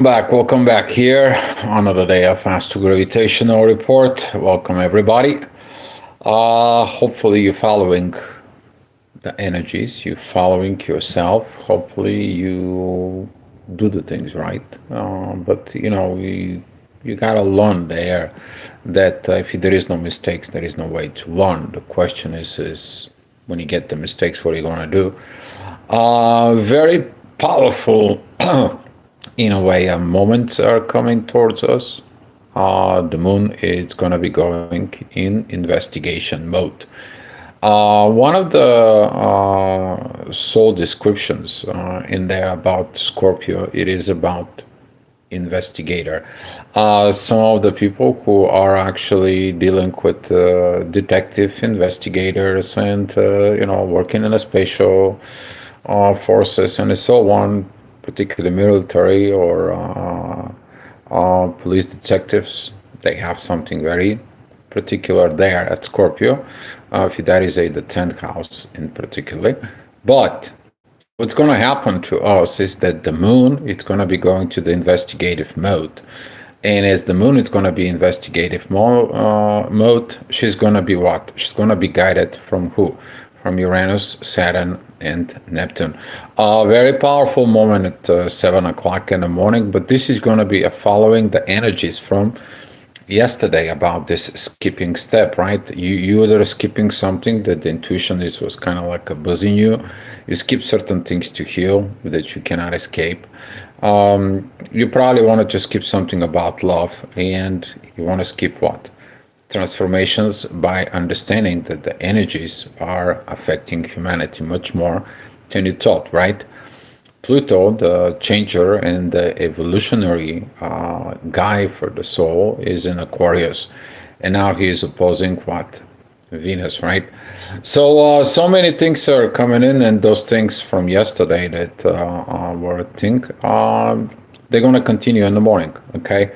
Welcome back here. Another day of Astro Gravitational Report. Welcome everybody. Hopefully you're following the energies, you're following yourself. Hopefully you do the things right. But you gotta learn there that if there is no mistakes, there is no way to learn. The question is when you get the mistakes, what are you gonna do? Very powerful in a way, moments are coming towards us. The moon is going to be going in investigation mode. One of the soul descriptions in there about Scorpio, it is about investigator. Some of the people who are actually dealing with detective investigators and working in a special forces and so on, particularly military or police detectives, they have something very particular there at Scorpio. If that is the 10th house in particular. But what's going to happen to us is that the moon it's going to be going to the investigative mode, and as the moon is going to be investigative mode, she's going to be what? She's going to be guided from who? From Uranus, Saturn, and Neptune. A very powerful moment at 7 o'clock in the morning, but this is going to be following the energies from yesterday about this skipping step, right? You are skipping something that the intuition is was kind of like a buzzing you. You skip certain things to heal that you cannot escape. You probably want to just skip something about love, and you want to skip what? Transformations, by understanding that the energies are affecting humanity much more than you thought, right? Pluto, the changer and the evolutionary guy for the soul, is in Aquarius, and now he is opposing what? Venus, right? So many things are coming in, and those things from yesterday that were think they're gonna continue in the morning. Okay,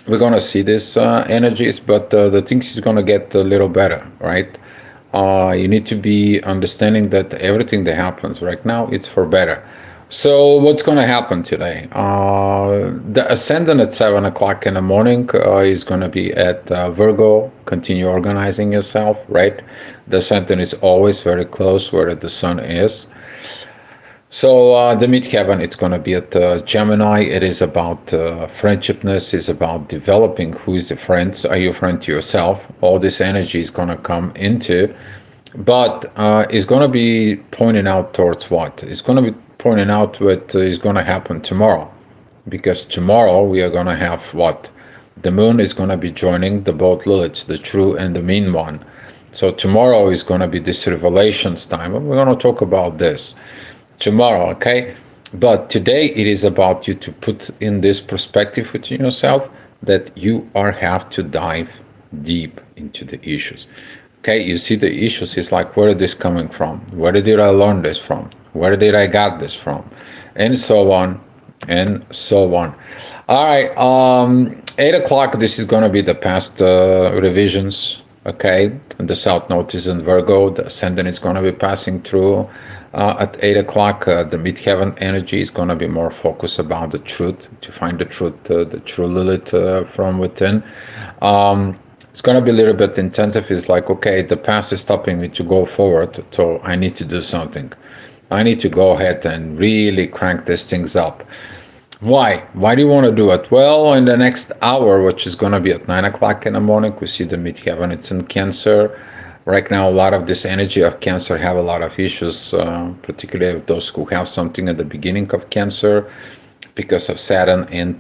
we're gonna see these energies, but the things is gonna get a little better, right? You need to be understanding that everything that happens right now it's for better. So what's gonna happen today? The ascendant at 7 o'clock in the morning is gonna be at Virgo. Continue organizing yourself, right? The ascendant is always very close where the sun is. So the midheaven, it's going to be at Gemini. It is about friendshipness. It's about developing who is the friends. Are you a friend to yourself? All this energy is going to come into, but it's going to be pointing out towards what? It's going to be pointing out what is going to happen tomorrow, because tomorrow we are going to have what? The moon is going to be joining the both Liliths, the true and the mean one. So tomorrow is going to be this revelations time. We're going to talk about this tomorrow, okay? But today it is about you to put in this perspective within yourself that you are have to dive deep into the issues. Okay, you see the issues is like, where is this coming from? Where did I learn this from? Where did I got this from? And so on and so on. All right, 8 o'clock, this is going to be the past revisions. Okay, the south node is in Virgo. The ascendant is going to be passing through at 8 o'clock. The midheaven energy is going to be more focused about the truth, to find the truth, the true Lilith from within. It's going to be a little bit intensive. It's like, okay, the past is stopping me to go forward, so I need to do something. I need to go ahead and really crank these things up. Why? Why do you want to do it? Well, in the next hour, which is going to be at 9 o'clock in the morning, we see the midheaven. It's in Cancer. Right now, a lot of this energy of Cancer have a lot of issues, particularly those who have something at the beginning of Cancer because of Saturn and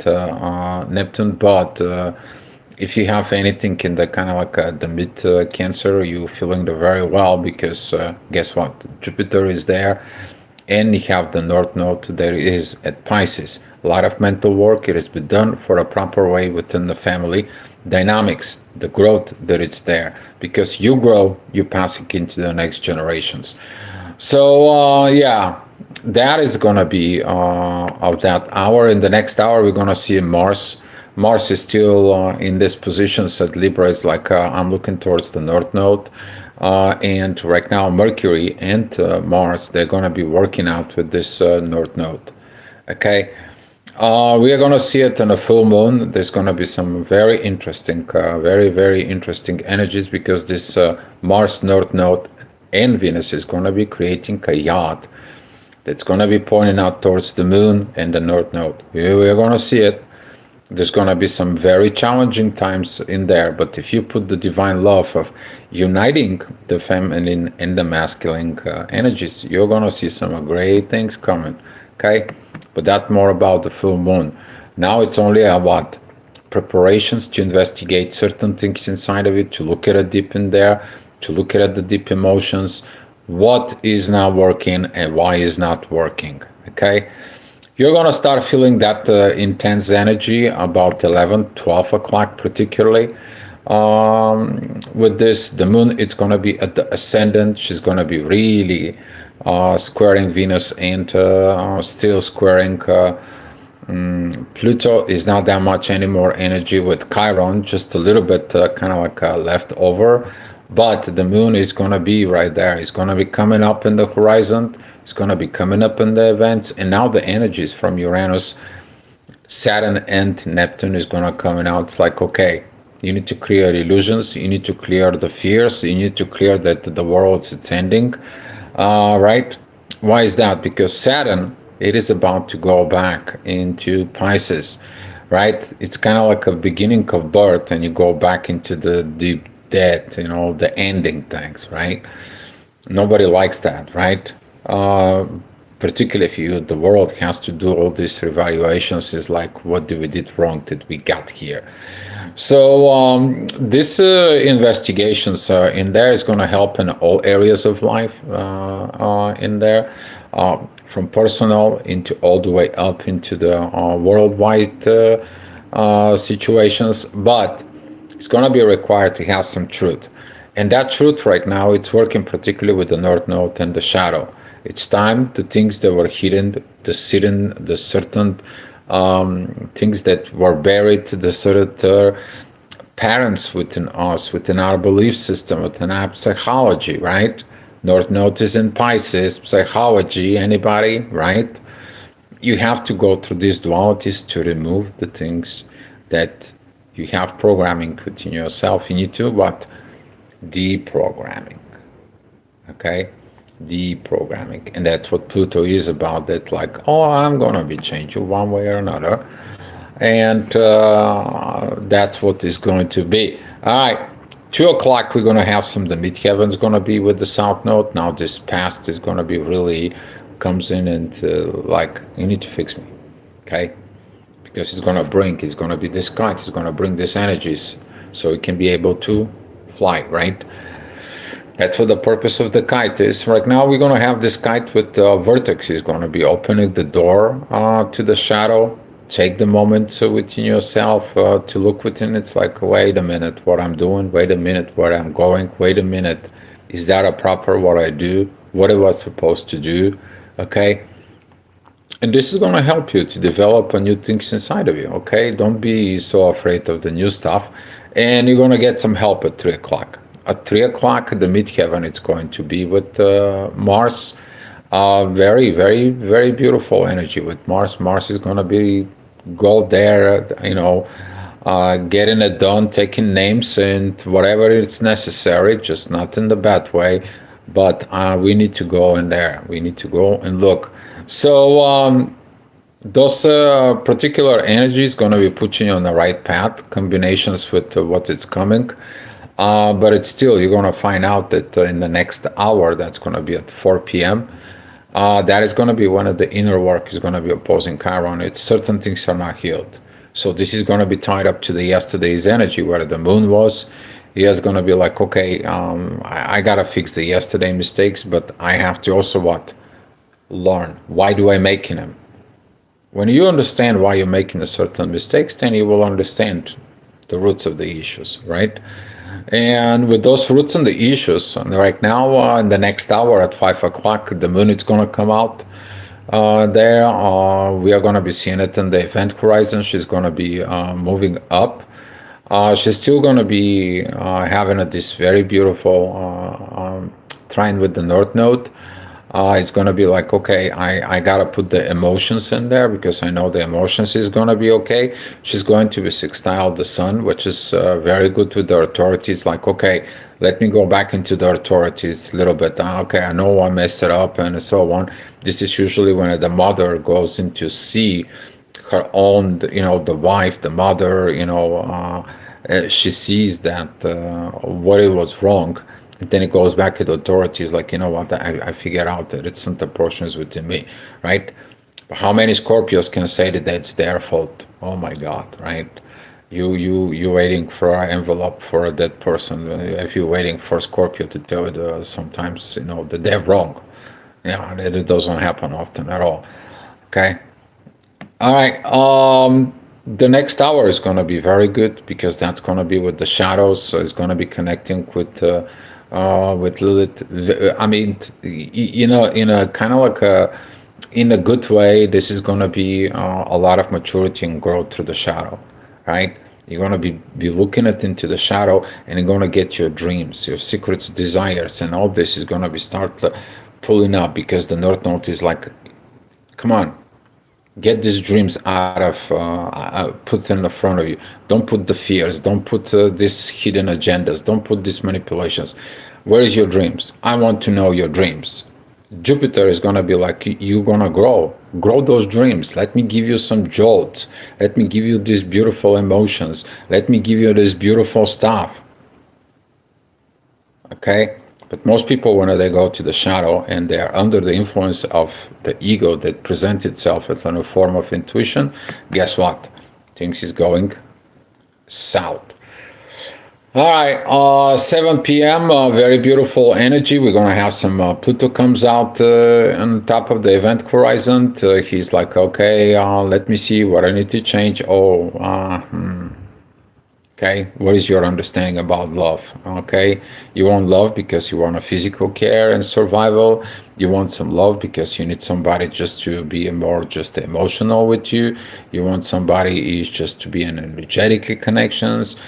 Neptune. But if you have anything in the kind of like the mid Cancer, you're feeling the very well, because guess what? Jupiter is there, and you have the North Node there is at Pisces. A lot of mental work it has been done for a proper way within the family dynamics, the growth that it's there, because you grow, you pass it into the next generations. So yeah, that is gonna be of that hour. In the next hour, we're gonna see Mars. Mars is still in this position. So Libra is like I'm looking towards the North Node. And right now Mercury and Mars, they're going to be working out with this North Node. Okay, We are going to see it on a full moon. There's going to be some very interesting, very interesting energies because this Mars North Node and Venus is going to be creating a yacht that's going to be pointing out towards the moon and the North Node. We are going to see it. There's going to be some very challenging times in there, but if you put the divine love of uniting the feminine and the masculine energies, you're going to see some great things coming. Okay, but that more about the full moon. Now it's only about preparations to investigate certain things inside of it, to look at it deep in there, to look at the deep emotions, what is not working and why is not working. Okay, you're going to start feeling that intense energy about 11, 12 o'clock particularly. With this, the moon, it's going to be at the ascendant. She's going to be really squaring Venus and still squaring Pluto. Is not that much anymore energy with Chiron, just a little bit kind of like left over. But the moon is going to be right there. It's going to be coming up in the horizon. It's going to be coming up in the events. And now the energies from Uranus, Saturn, and Neptune is going to come out. It's like, okay, you need to clear illusions. You need to clear the fears. You need to clear that the world is ending. Right? Why is that? Because Saturn, it is about to go back into Pisces, right? It's kind of like a beginning of birth, and you go back into the deep dead, the ending things, right? Nobody likes that, right? Particularly if the world has to do all these revaluations, is like, what did we did wrong that we got here? So this investigations in there is going to help in all areas of life in there, from personal into all the way up into the worldwide situations. But it's going to be required to have some truth. And that truth right now, it's working particularly with the North Node and the shadow. It's time the things that were hidden, the certain things that were buried, the certain patterns within us, within our belief system, within our psychology, right? North Node is in Pisces, psychology, anybody, right? You have to go through these dualities to remove the things that you have programming within yourself. You need to what? Deprogramming. Okay? Deprogramming. And that's what Pluto is about. That like, oh, I'm gonna be changing one way or another. And that's what is going to be. All right. 2 o'clock we're gonna have some the midheaven's gonna be with the South Node. Now this past is gonna be really comes in and like, you need to fix me. Okay? Because it's going to be this kite, it's going to bring these energies so it can be able to fly, right? That's what the purpose of the kite is. Right now we're going to have this kite with vertex. It's going to be opening the door to the shadow. Take the moment within yourself to look within. It's like, wait a minute, what I'm doing, wait a minute, where I'm going, wait a minute, is that a proper what I do, what I was supposed to do, okay? And this is going to help you to develop new things inside of you, okay? Don't be so afraid of the new stuff. And you're going to get some help at 3 o'clock. At 3 o'clock, the midheaven, it's going to be with Mars. Very, very, very beautiful energy with Mars. Mars is going to be go there, getting it done, taking names and whatever is necessary, just not in the bad way. But we need to go in there. We need to go and look. So those particular energies going to be putting you on the right path, combinations with what is coming. But it's still, you're going to find out that in the next hour, that's going to be at 4 p.m., that is going to be one of the inner work is going to be opposing Chiron. It's certain things are not healed. So this is going to be tied up to the yesterday's energy where the moon was. He is going to be like, okay, I got to fix the yesterday mistakes, but I have to also what? Learn. Why do I making them? When you understand why you're making a certain mistakes, then you will understand the roots of the issues, right? And with those roots and the issues, and right now in the next hour at 5 o'clock, the moon is going to come out there. We are going to be seeing it in the event horizon. She's going to be moving up. She's still going to be having this very beautiful trine with the North Node. It's gonna be like, okay, I gotta put the emotions in there because I know the emotions is gonna be okay. She's going to be sextile the sun, which is very good with the authorities. Like, okay, let me go back into the authorities a little bit. Okay, I know I messed it up and so on. This is usually when the mother goes into see her own, the wife, the mother, she sees that what it was wrong. And then it goes back to the authorities, like, you know what, I figured out that it's not the portions within me, right? But how many Scorpios can say that it's their fault? Oh my God, right? You waiting for an envelope for a dead person. If you're waiting for Scorpio to tell you sometimes, that they're wrong. Yeah, it doesn't happen often at all. Okay. All right. The next hour is going to be very good because that's going to be with the shadows. So it's going to be connecting with Lilith. I mean, in a kind of like in a good way. This is going to be a lot of maturity and growth through the shadow, right? You're going to be looking at into the shadow, and you're going to get your dreams, your secrets, desires, and all this is going to be start pulling up because the North Node is like, come on, get these dreams out of put them in the front of you. Don't put the fears, don't put these hidden agendas, don't put these manipulations. Where is your dreams? I want to know your dreams. Jupiter is going to be like, you're going to grow those dreams. Let me give you some jolts. Let me give you these beautiful emotions. Let me give you this beautiful stuff. Okay, but most people, when they go to the shadow and they are under the influence of the ego that presents itself as a form of intuition, guess what? Things is going south. All right, 7 p.m. Very beautiful energy. We're gonna have some Pluto comes out on top of the event horizon. He's like, okay, let me see what I need to change. Okay, what is your understanding about love? Okay, you want love because you want a physical care and survival. You want some love because you need somebody just to be more just emotional with you. You want somebody is just to be in energetic connections.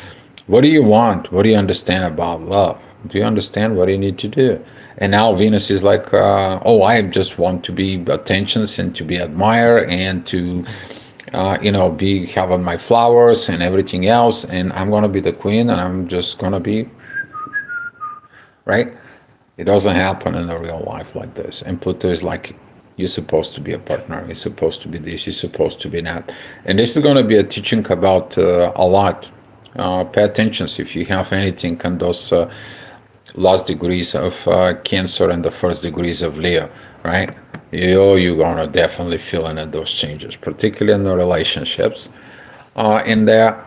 What do you want? What do you understand about love? Do you understand what you need to do? And now Venus is like, oh, I just want to be attentions and to be admired and to be having my flowers and everything else, and I'm gonna be the queen, and I'm just gonna be right. It doesn't happen in the real life like this. And Pluto is like, you're supposed to be a partner. You're supposed to be this. You're supposed to be that. And this is gonna be a teaching about a lot. Pay attention if you have anything on those last degrees of Cancer and the first degrees of Leo, right? You're gonna definitely feel in those changes, particularly in the relationships. In there,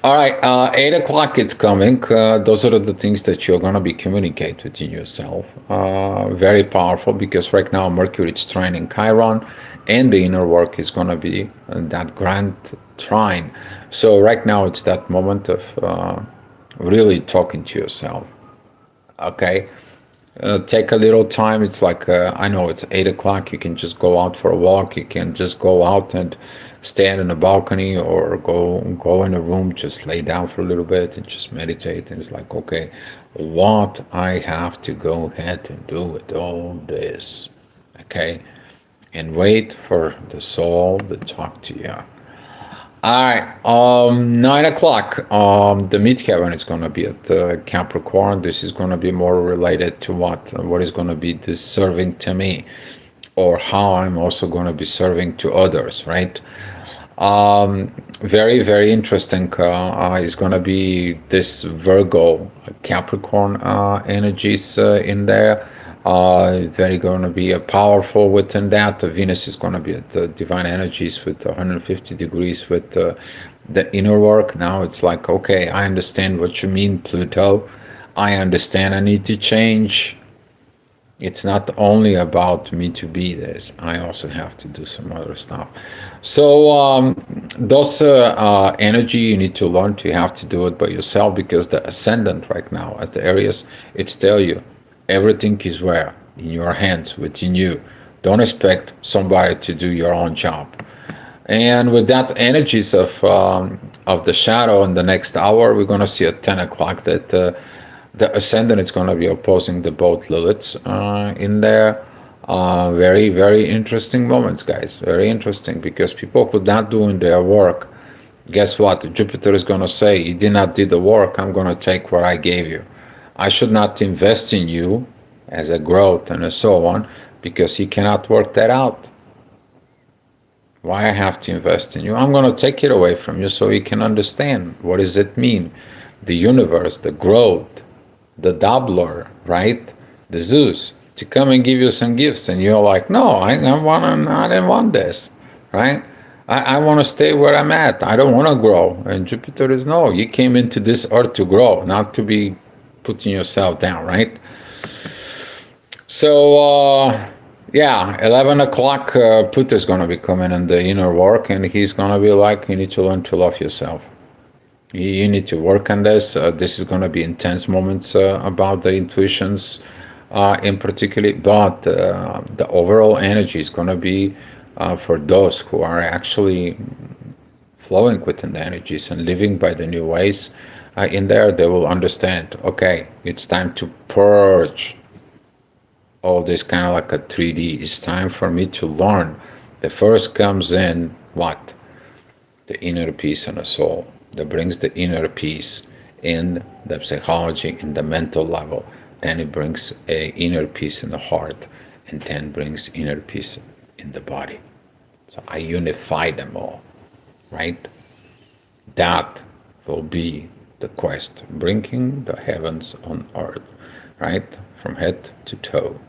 all right, 8 o'clock it's coming. Those are the things that you're gonna be communicate within yourself. Very powerful because right now Mercury is trining Chiron, and the inner work is gonna be that grand trine. So right now it's that moment of really talking to yourself. Okay, take a little time. It's like I know it's 8 o'clock. You can just go out for a walk. You can just go out and stand in a balcony or go in a room. Just lay down for a little bit and just meditate. And it's like, okay, what I have to go ahead and do with all this, okay, and wait for the soul to talk to you. All right, 9 o'clock. The midheaven is going to be at Capricorn. This is going to be more related to what is going to be this serving to me, or how I'm also going to be serving to others, right? Very, very interesting. Is going to be this Virgo Capricorn energies in there. It's very going to be a powerful within that. Venus is going to be at the divine energies with 150 degrees with the inner work. Now it's like, okay, I understand what you mean, Pluto. I understand I need to change. It's not only about me to be this. I also have to do some other stuff. So those energy you need to learn to have to do it by yourself because the ascendant right now at the Aries, it's tell you everything is where in your hands within you. Don't expect somebody to do your own job. And with that energies of the shadow in the next hour, we're going to see at 10 o'clock that the ascendant is going to be opposing the both Liliths in there. Very, very interesting moments, guys. Very interesting because people who not doing their work, guess what? Jupiter is going to say, you did not do the work. I'm going to take what I gave you. I should not invest in you as a growth and so on because he cannot work that out. Why I have to invest in you? I'm going to take it away from you so you can understand what does it mean. The universe, the growth, the doubler, right? The Zeus to come and give you some gifts, and you're like, no, I didn't want this, right? I want to stay where I'm at. I don't want to grow. And Jupiter is no. You came into this earth to grow, not to be putting yourself down, right? So yeah, 11 o'clock, Pluto is going to be coming in the inner work, and he's going to be like, you need to learn to love yourself. You need to work on this. This is going to be intense moments about the intuitions in particular, but the overall energy is going to be for those who are actually flowing within the energies and living by the new ways in there. They will understand, okay, it's time to purge all this kind of like a 3D. It's time for me to learn. The first comes in what? The inner peace and the soul. That brings the inner peace in the psychology, in the mental level. Then it brings a inner peace in the heart, and then brings inner peace in the body. So I unify them all, right? That will be the quest, bringing the heavens on earth, right? From head to toe.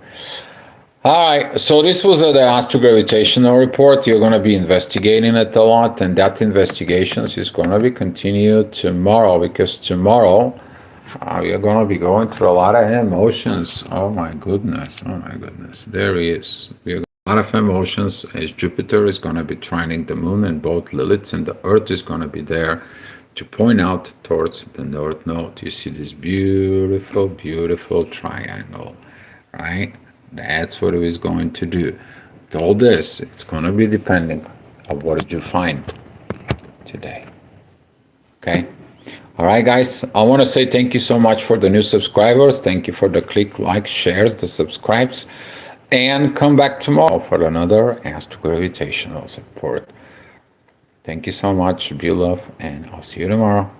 All right, so this was the astrogravitational report. You're going to be investigating it a lot, and that investigations is going to be continued tomorrow because tomorrow we are going to be going through a lot of emotions. Oh my goodness, there he is. We are a lot of emotions as Jupiter is going to be trining the moon, and both Lilith and the Earth is going to be there to point out towards the North Node. You see this beautiful, beautiful triangle, right? That's what it is going to do. All this, it's going to be depending on what did you find today. Okay? All right, guys. I want to say thank you so much for the new subscribers. Thank you for the click, like, shares, the subscribes. And come back tomorrow for another astrogravitational support. Thank you so much. Be love, and I'll see you tomorrow.